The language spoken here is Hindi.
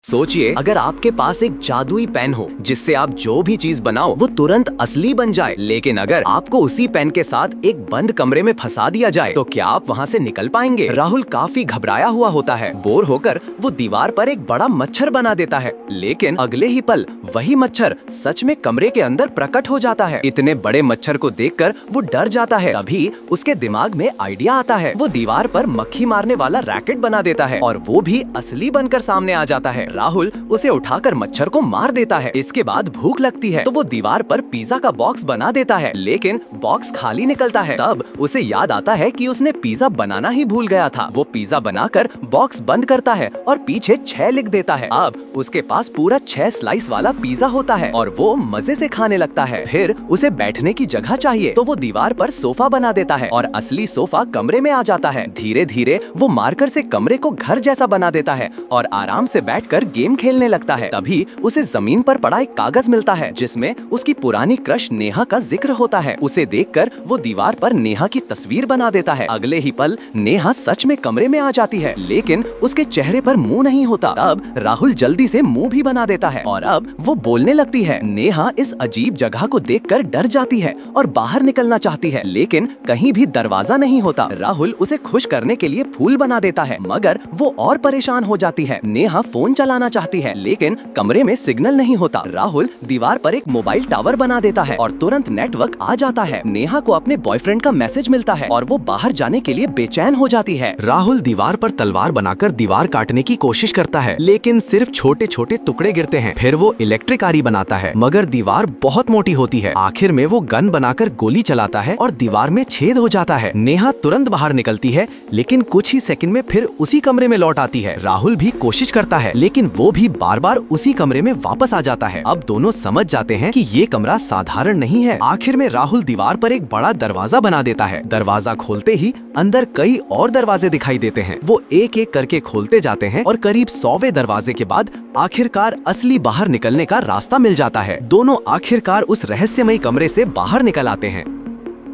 सोचिए अगर आपके पास एक जादुई पेन हो जिससे आप जो भी चीज बनाओ वो तुरंत असली बन जाए, लेकिन अगर आपको उसी पेन के साथ एक बंद कमरे में फंसा दिया जाए तो क्या आप वहां से निकल पाएंगे? राहुल काफी घबराया हुआ होता है। बोर होकर वो दीवार पर एक बड़ा मच्छर बना देता है, लेकिन अगले ही पल वही मच्छर सच में कमरे के अंदर प्रकट हो जाता है। इतने बड़े मच्छर को देखकर वो डर जाता है। तभी उसके दिमाग में आइडिया आता है। वो दीवार पर मक्खी मारने वाला रैकेट बना देता है और वो भी असली बनकर सामने आ जाता है। राहुल उसे उठाकर मच्छर को मार देता है। इसके बाद भूख लगती है तो वो दीवार पर पिज्जा का बॉक्स बना देता है, लेकिन बॉक्स खाली निकलता है। तब उसे याद आता है कि उसने पिज्जा बनाना ही भूल गया था। वो पिज्जा बनाकर बॉक्स बंद करता है और पीछे 6 लिख देता है। अब उसके पास पूरा 6 स्लाइस वाला पिज्जा होता है और वो मजे से खाने लगता है। फिर उसे बैठने की जगह चाहिए तो वो दीवार पर सोफा बना देता है और असली सोफा कमरे में आ जाता है। धीरे धीरे वो मार्कर से कमरे को घर जैसा बना देता है और आराम से बैठकर गेम खेलने लगता है। तभी उसे जमीन पर पड़ा एक कागज मिलता है जिसमें उसकी पुरानी क्रश नेहा का जिक्र होता है। उसे देखकर वो दीवार पर नेहा की तस्वीर बना देता है। अगले ही पल नेहा सच में कमरे में आ जाती है, लेकिन उसके चेहरे पर मुंह नहीं होता। तब राहुल जल्दी से मुंह भी बना देता है और अब वो बोलने लगती है। नेहा इस अजीब जगह को देखकर डर जाती है और बाहर निकलना चाहती है, लेकिन कहीं भी दरवाजा नहीं होता। राहुल उसे खुश करने के लिए फूल बना देता है, मगर वो और परेशान हो जाती है। नेहा फोन चलाना चाहती है, लेकिन कमरे में सिग्नल नहीं होता। राहुल दीवार पर एक मोबाइल टावर बना देता है और तुरंत नेटवर्क आ जाता है। नेहा को अपने बॉयफ्रेंड का मैसेज मिलता है और वो बाहर जाने के लिए बेचैन हो जाती है। राहुल दीवार पर तलवार बनाकर दीवार काटने की कोशिश करता है, लेकिन सिर्फ छोटे छोटे टुकड़े गिरते हैं। फिर वो इलेक्ट्रिक आरी बनाता है, मगर दीवार बहुत मोटी होती है। आखिर में वो गन बनाकर गोली चलाता है और दीवार में छेद हो जाता है। नेहा तुरंत बाहर निकलती है, लेकिन कुछ ही सेकंड में फिर उसी कमरे में लौट आती है। राहुल भी कोशिश करता है, लेकिन वो भी बार बार उसी कमरे में वापस आ जाता है। अब दोनों समझ जाते हैं कि ये कमरा साधारण नहीं है। आखिर में राहुल दीवार पर एक बड़ा दरवाजा बना देता है। दरवाजा खोलते ही अंदर कई और दरवाजे दिखाई देते हैं। वो एक एक करके खोलते जाते हैं और करीब 100वें दरवाजे के बाद आखिरकार असली बाहर निकलने का रास्ता मिल जाता है। दोनों आखिरकार उस रहस्यमयी कमरे से बाहर निकल आते हैं।